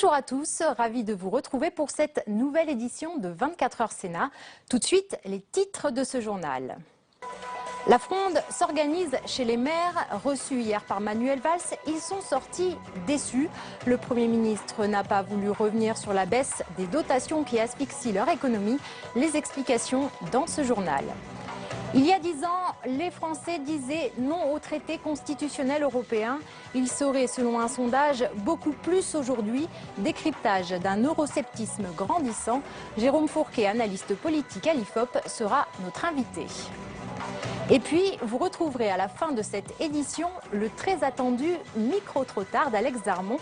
Bonjour à tous, ravi de vous retrouver pour cette nouvelle édition de 24 heures Sénat. Tout de suite, les titres de ce journal. La fronde s'organise chez les maires. Reçus hier par Manuel Valls, ils sont sortis déçus. Le Premier ministre n'a pas voulu revenir sur la baisse des dotations qui asphyxient leur économie. Les explications dans ce journal. Il y a 10 ans, les Français disaient non au traité constitutionnel européen. Il serait, selon un sondage, beaucoup plus aujourd'hui. Décryptage d'un eurosceptisme grandissant. Jérôme Fourquet, analyste politique à l'IFOP, sera notre invité. Et puis, vous retrouverez à la fin de cette édition le très attendu micro-trotard d'Alex Darmon.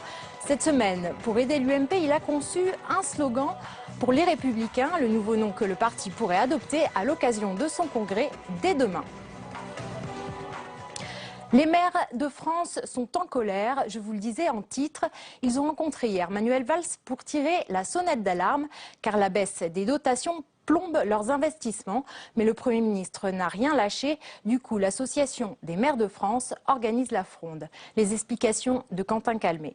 Cette semaine, pour aider l'UMP, il a conçu un slogan pour les Républicains, le nouveau nom que le parti pourrait adopter à l'occasion de son congrès dès demain. Les maires de France sont en colère, je vous le disais en titre. Ils ont rencontré hier Manuel Valls pour tirer la sonnette d'alarme, car la baisse des dotations plombe leurs investissements. Mais le Premier ministre n'a rien lâché. Du coup, l'Association des maires de France organise la fronde. Les explications de Quentin Calmet.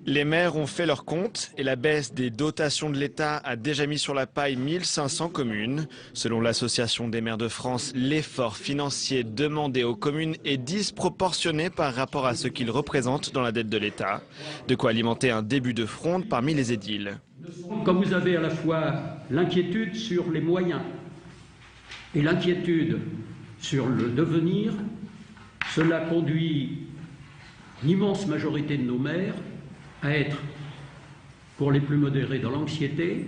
Les maires ont fait leur compte et la baisse des dotations de l'État a déjà mis sur la paille 1500 communes. Selon l'Association des maires de France, l'effort financier demandé aux communes est disproportionné par rapport à ce qu'ils représentent dans la dette de l'État. De quoi alimenter un début de fronde parmi les édiles. Comme vous avez à la fois l'inquiétude sur les moyens et l'inquiétude sur le devenir, cela conduit l'immense majorité de nos maires à être, pour les plus modérés, dans l'anxiété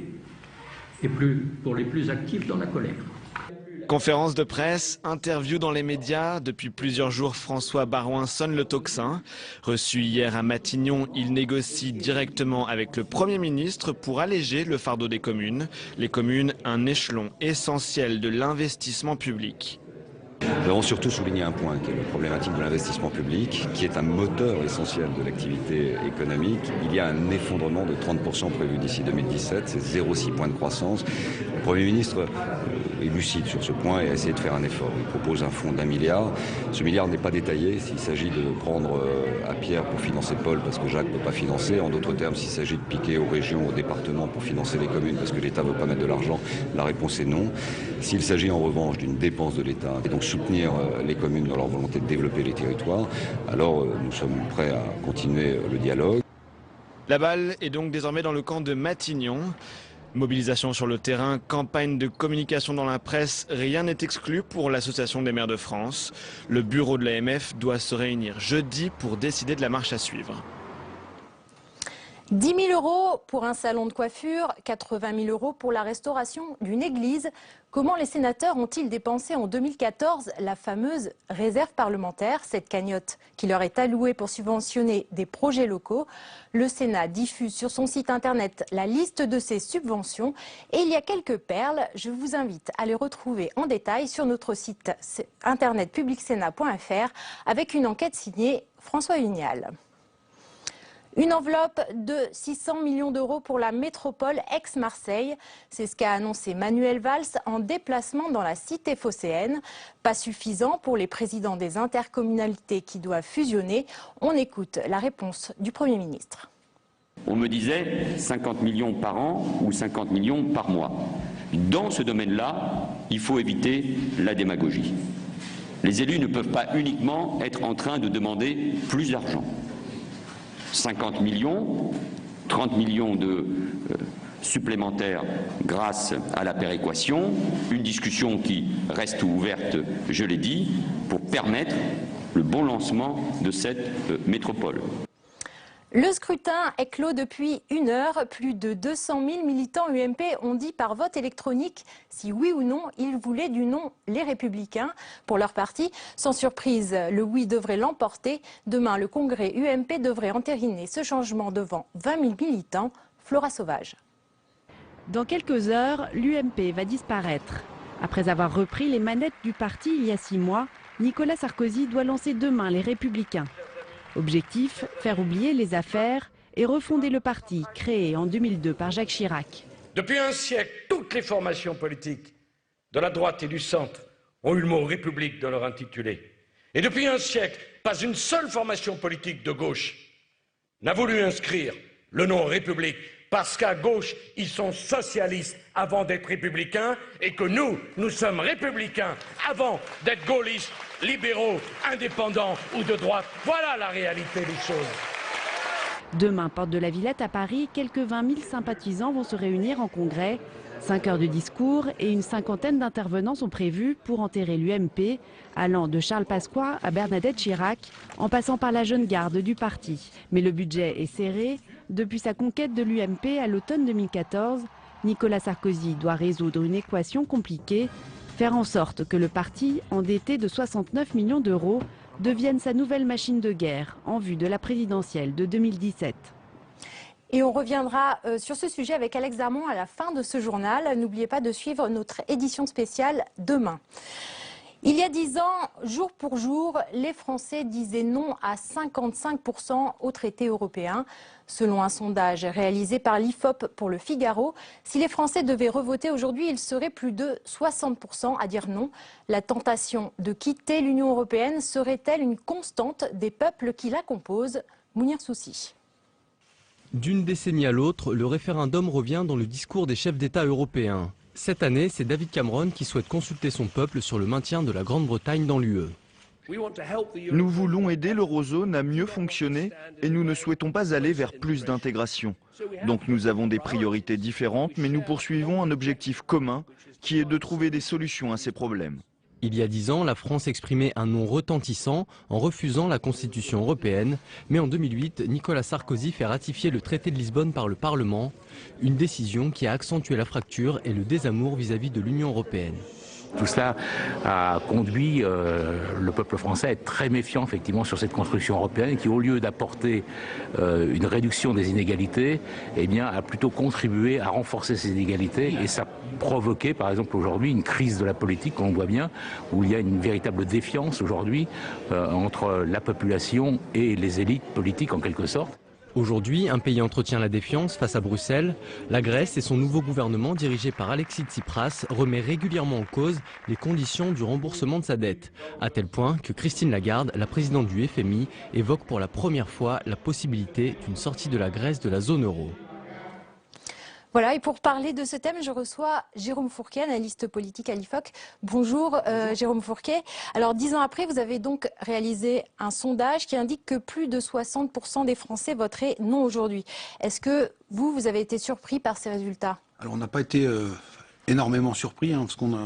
et pour les plus actifs, dans la colère. Conférence de presse, interview dans les médias. Depuis plusieurs jours, François Baroin sonne le tocsin. Reçu hier à Matignon, il négocie directement avec le Premier ministre pour alléger le fardeau des communes. Les communes, un échelon essentiel de l'investissement public. Nous avons surtout souligné un point qui est la problématique de l'investissement public, qui est un moteur essentiel de l'activité économique. Il y a un effondrement de 30% prévu d'ici 2017, c'est 0,6 points de croissance. Le Premier ministre est lucide sur ce point et a essayé de faire un effort. Il propose un fonds d'1 milliard. Ce milliard n'est pas détaillé. S'il s'agit de prendre à Pierre pour financer Paul parce que Jacques ne peut pas financer, en d'autres termes, s'il s'agit de piquer aux régions, aux départements pour financer les communes parce que l'État ne veut pas mettre de l'argent, la réponse est non. S'il s'agit en revanche d'une dépense de l'État et donc soutenir les communes dans leur volonté de développer les territoires, alors nous sommes prêts à continuer le dialogue. La balle est donc désormais dans le camp de Matignon. Mobilisation sur le terrain, campagne de communication dans la presse, rien n'est exclu pour l'Association des maires de France. Le bureau de l'AMF doit se réunir jeudi pour décider de la marche à suivre. 10 000 € pour un salon de coiffure, 80 000 € pour la restauration d'une église. Comment les sénateurs ont-ils dépensé en 2014 la fameuse réserve parlementaire, cette cagnotte qui leur est allouée pour subventionner des projets locaux? Le Sénat diffuse sur son site internet la liste de ces subventions et il y a quelques perles. Je vous invite à les retrouver en détail sur notre site internet publicsénat.fr avec une enquête signée François Vignal. Une enveloppe de 600 millions d'euros pour la métropole Aix-Marseille. C'est ce qu'a annoncé Manuel Valls en déplacement dans la cité phocéenne. Pas suffisant pour les présidents des intercommunalités qui doivent fusionner. On écoute la réponse du Premier ministre. On me disait 50 millions par an ou 50 millions par mois. Dans ce domaine-là, il faut éviter la démagogie. Les élus ne peuvent pas uniquement être en train de demander plus d'argent. 50 millions, 30 millions de supplémentaires grâce à la péréquation, une discussion qui reste ouverte, je l'ai dit, pour permettre le bon lancement de cette métropole. Le scrutin est clos depuis 1 heure. Plus de 200 000 militants UMP ont dit par vote électronique si oui ou non ils voulaient du nom les Républicains pour leur parti. Sans surprise, le oui devrait l'emporter. Demain, le congrès UMP devrait entériner ce changement devant 20 000 militants. Flora Sauvage. Dans quelques heures, l'UMP va disparaître. Après avoir repris les manettes du parti il y a 6 mois, Nicolas Sarkozy doit lancer demain les Républicains. Objectif, faire oublier les affaires et refonder le parti créé en 2002 par Jacques Chirac. Depuis un siècle, toutes les formations politiques de la droite et du centre ont eu le mot République dans leur intitulé. Et depuis un siècle, pas une seule formation politique de gauche n'a voulu inscrire le nom République parce qu'à gauche, ils sont socialistes avant d'être républicains et que nous sommes républicains avant d'être gaullistes, libéraux, indépendants ou de droite. Voilà la réalité des choses. Demain, porte de la Villette à Paris, quelques 20 000 sympathisants vont se réunir en congrès. 5 heures de discours et une cinquantaine d'intervenants sont prévus pour enterrer l'UMP, allant de Charles Pasqua à Bernadette Chirac, en passant par la jeune garde du parti. Mais le budget est serré. Depuis sa conquête de l'UMP à l'automne 2014, Nicolas Sarkozy doit résoudre une équation compliquée, faire en sorte que le parti, endetté de 69 millions d'euros, devienne sa nouvelle machine de guerre en vue de la présidentielle de 2017. Et on reviendra sur ce sujet avec Alex Darmon à la fin de ce journal. N'oubliez pas de suivre notre édition spéciale demain. Il y a 10 ans, jour pour jour, les Français disaient non à 55% au traité européen. Selon un sondage réalisé par l'IFOP pour le Figaro, si les Français devaient revoter aujourd'hui, il serait plus de 60% à dire non. La tentation de quitter l'Union européenne serait-elle une constante des peuples qui la composent? Mounir Soussi. D'une décennie à l'autre, le référendum revient dans le discours des chefs d'État européens. Cette année, c'est David Cameron qui souhaite consulter son peuple sur le maintien de la Grande-Bretagne dans l'UE. Nous voulons aider l'eurozone à mieux fonctionner et nous ne souhaitons pas aller vers plus d'intégration. Donc nous avons des priorités différentes, mais nous poursuivons un objectif commun qui est de trouver des solutions à ces problèmes. Il y a 10 ans, la France exprimait un non retentissant en refusant la Constitution européenne. Mais en 2008, Nicolas Sarkozy fait ratifier le traité de Lisbonne par le Parlement. Une décision qui a accentué la fracture et le désamour vis-à-vis de l'Union européenne. Tout cela a conduit le peuple français à être très méfiant effectivement sur cette construction européenne qui, au lieu d'apporter une réduction des inégalités, eh bien, a plutôt contribué à renforcer ces inégalités et ça a provoqué par exemple aujourd'hui une crise de la politique, on voit bien, où il y a une véritable défiance aujourd'hui entre la population et les élites politiques en quelque sorte. Aujourd'hui, un pays entretient la défiance face à Bruxelles. La Grèce et son nouveau gouvernement, dirigé par Alexis Tsipras, remet régulièrement en cause les conditions du remboursement de sa dette. À tel point que Christine Lagarde, la présidente du FMI, évoque pour la première fois la possibilité d'une sortie de la Grèce de la zone euro. Voilà, et pour parler de ce thème, je reçois Jérôme Fourquet, analyste politique à l'IFOP. Bonjour Jérôme Fourquet. Alors 10 ans après, vous avez donc réalisé un sondage qui indique que plus de 60% des Français voteraient non aujourd'hui. Est-ce que vous avez été surpris par ces résultats? Alors on n'a pas été énormément surpris, parce qu'on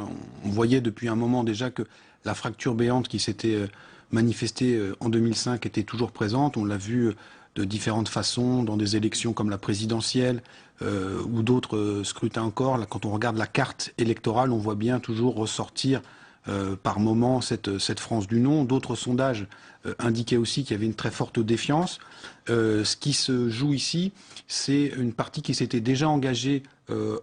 voyait depuis un moment déjà que la fracture béante qui s'était manifestée en 2005 était toujours présente. On l'a vu de différentes façons dans des élections comme la présidentielle ou d'autres scrutins encore. Là, quand on regarde la carte électorale, on voit bien toujours ressortir par moment cette France du non. D'autres sondages indiquaient aussi qu'il y avait une très forte défiance. Ce qui se joue ici, c'est une partie qui s'était déjà engagée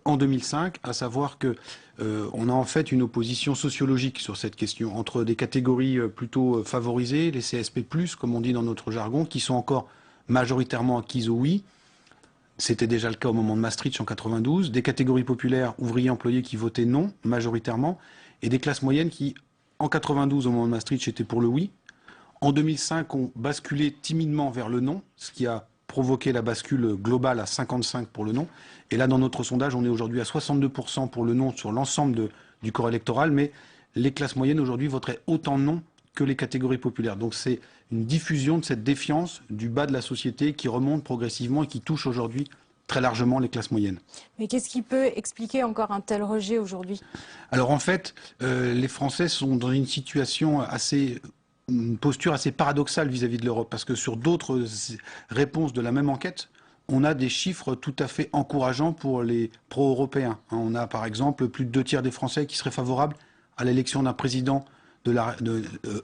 en 2005, à savoir que on a en fait une opposition sociologique sur cette question entre des catégories plutôt favorisées, les CSP+, comme on dit dans notre jargon, qui sont encore majoritairement acquises au oui. C'était déjà le cas au moment de Maastricht en 92. Des catégories populaires, ouvriers, employés qui votaient non, majoritairement. Et des classes moyennes qui, en 92, au moment de Maastricht, étaient pour le oui. En 2005, ont basculé timidement vers le non, ce qui a provoqué la bascule globale à 55 pour le non. Et là, dans notre sondage, on est aujourd'hui à 62% pour le non sur l'ensemble du corps électoral. Mais les classes moyennes, aujourd'hui, voteraient autant non que les catégories populaires. Donc c'est une diffusion de cette défiance du bas de la société qui remonte progressivement et qui touche aujourd'hui très largement les classes moyennes. Mais qu'est-ce qui peut expliquer encore un tel rejet aujourd'hui? Alors en fait, les Français sont dans une situation une posture assez paradoxale vis-à-vis de l'Europe, parce que sur d'autres réponses de la même enquête, on a des chiffres tout à fait encourageants pour les pro-européens. On a par exemple plus de 2 tiers des Français qui seraient favorables à l'élection d'un président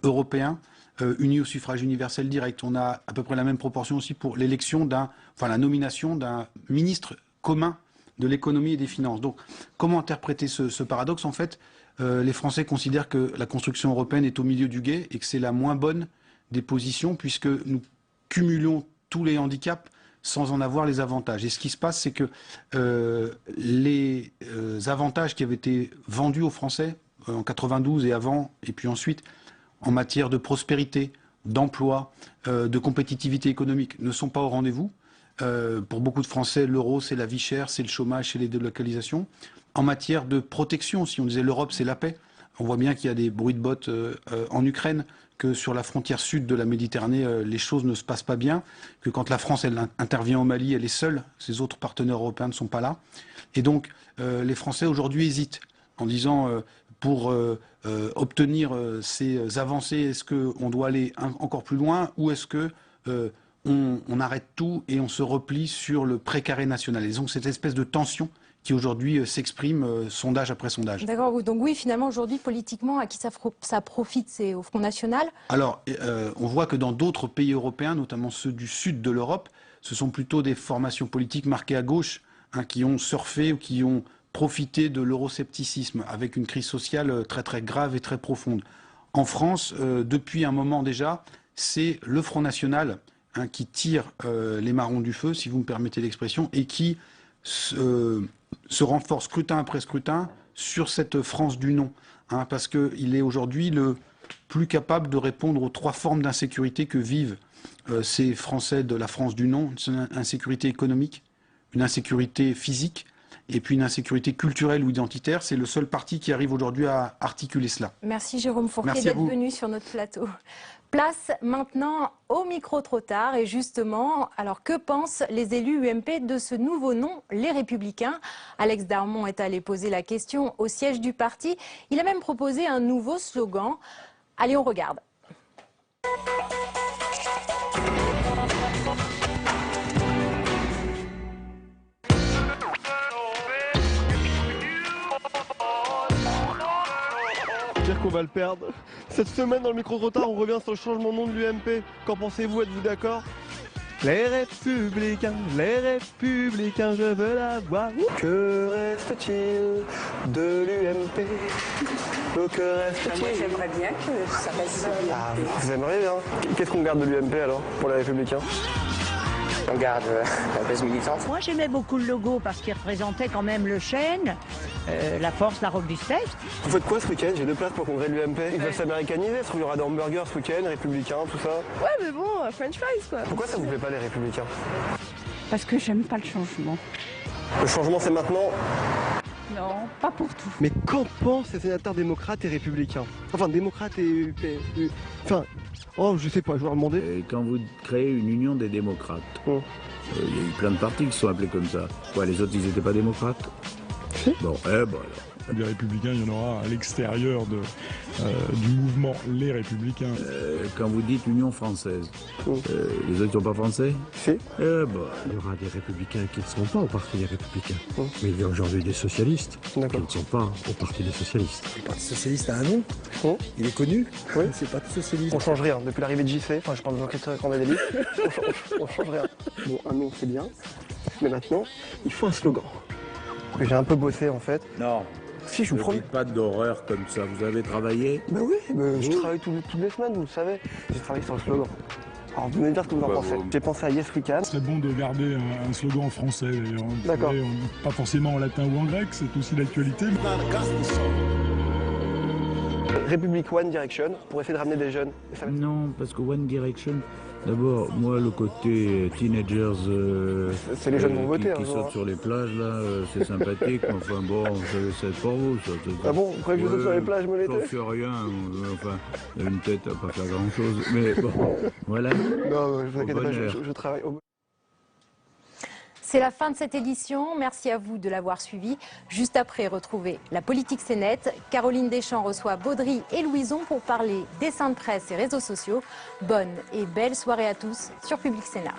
européen uni au suffrage universel direct. On a à peu près la même proportion aussi pour l'élection la nomination d'un ministre commun de l'économie et des finances. Donc, comment interpréter ce paradoxe? En fait, les Français considèrent que la construction européenne est au milieu du gué et que c'est la moins bonne des positions puisque nous cumulons tous les handicaps sans en avoir les avantages. Et ce qui se passe, c'est que les avantages qui avaient été vendus aux Français en 92 et avant, et puis ensuite, en matière de prospérité, d'emploi, de compétitivité économique ne sont pas au rendez-vous. Pour beaucoup de Français, l'euro, c'est la vie chère, c'est le chômage, c'est les délocalisations. En matière de protection, si on disait l'Europe, c'est la paix, on voit bien qu'il y a des bruits de bottes en Ukraine, que sur la frontière sud de la Méditerranée, les choses ne se passent pas bien, que quand la France elle intervient au Mali, elle est seule, ses autres partenaires européens ne sont pas là. Et donc, les Français aujourd'hui hésitent en disant, pour obtenir ces avancées, est-ce qu'on doit aller encore plus loin ou est-ce que on arrête tout et on se replie sur le précaré national. Et donc cette espèce de tension qui aujourd'hui s'exprime sondage après sondage. D'accord, donc oui, finalement aujourd'hui politiquement, à qui ça profite? C'est au Front National? Alors, on voit que dans d'autres pays européens, notamment ceux du sud de l'Europe, ce sont plutôt des formations politiques marquées à gauche qui ont surfé ou qui ont profité de l'euroscepticisme avec une crise sociale très très grave et très profonde. En France, depuis un moment déjà, c'est le Front National qui tire les marrons du feu, si vous me permettez l'expression, et qui se renforce scrutin après scrutin sur cette France du non, parce qu'il est aujourd'hui le plus capable de répondre aux trois formes d'insécurité que vivent ces Français de la France du non, une insécurité économique, une insécurité physique, et puis une insécurité culturelle ou identitaire. C'est le seul parti qui arrive aujourd'hui à articuler cela. Merci Jérôme Fourquet d'être venu sur notre plateau. Place maintenant au micro-trottoir et justement, alors que pensent les élus UMP de ce nouveau nom, les Républicains? Alex Darmon est allé poser la question au siège du parti. Il a même proposé un nouveau slogan. Allez, on regarde. Dire qu'on va le perdre. Cette semaine dans le micro-trottoir, on revient sur le changement de nom de l'UMP. Qu'en pensez-vous? Êtes-vous d'accord? Les Républicains, je veux la voir. Que reste-t-il de l'UMP? Que reste-t-il? Moi j'aimerais bien que ça reste. Ah, vous aimeriez bien. Qu'est-ce qu'on garde de l'UMP alors, pour les Républicains? On garde la base militante. Moi j'aimais beaucoup le logo parce qu'il représentait quand même le chêne, la force, la robustesse. Vous faites quoi ce week-end? J'ai 2 places pour congrès de l'UMP. Ils veulent s'américaniser, il y aura des hamburgers ce week-end, républicains, tout ça. Ouais mais bon, French fries quoi. Pourquoi ça vous plaît pas les Républicains? Parce que j'aime pas le changement. Le changement c'est maintenant? Non, pas pour tout. Mais qu'en pensent les sénateurs démocrates et républicains? Enfin, démocrates et enfin, oh, je sais pas, je vais leur demander. Et quand vous créez une union des démocrates, il y a eu plein de partis qui se sont appelés comme ça. Quoi, les autres, ils n'étaient pas démocrates? Si. Bon, alors. Des Républicains, il y en aura à l'extérieur du mouvement Les Républicains. Quand vous dites Union française, les autres ne sont pas français? Si. Il y aura des Républicains qui ne seront pas au Parti des Républicains. Mais il y a aujourd'hui des socialistes qui ne sont pas au Parti des socialistes. Le Parti socialiste a un nom. Il est connu. Oui. C'est le Parti socialiste. On change rien. Depuis l'arrivée de JC, enfin je parle de Jean-Christophe Cambadélis, on change rien. Bon, un nom c'est bien, mais maintenant, il faut un slogan. J'ai un peu bossé en fait. Non. Si, je vous promets. Ne dites pas d'horreur comme ça, vous avez travaillé? Ben oui, je travaille toutes les semaines, vous le savez. J'ai travaillé sur le slogan. Alors vous me dire ce que vous en pensez. J'ai pensé à Yes We Can. Ce serait bon de garder un slogan en français d'ailleurs. D'accord. Pas forcément en latin ou en grec, c'est aussi d'actualité. République One Direction, pour essayer de ramener des jeunes. Non, parce que One Direction, d'abord, moi, le côté teenagers c'est les jeunes vont voter, qui sautent sur les plages, là, c'est sympathique. Enfin bon, c'est pour vous. Ça, ah bon, vous croyez que je saute sur les plages, me l'été? Je fais rien, enfin, une tête à pas faire grand-chose. Mais bon, voilà. Non, je vous inquiétez pas, je travaille. C'est la fin de cette édition. Merci à vous de l'avoir suivi. Juste après, retrouvez La Politique c'est net. Caroline Deschamps reçoit Baudry et Louison pour parler dessin de presse et réseaux sociaux. Bonne et belle soirée à tous sur Public Sénat.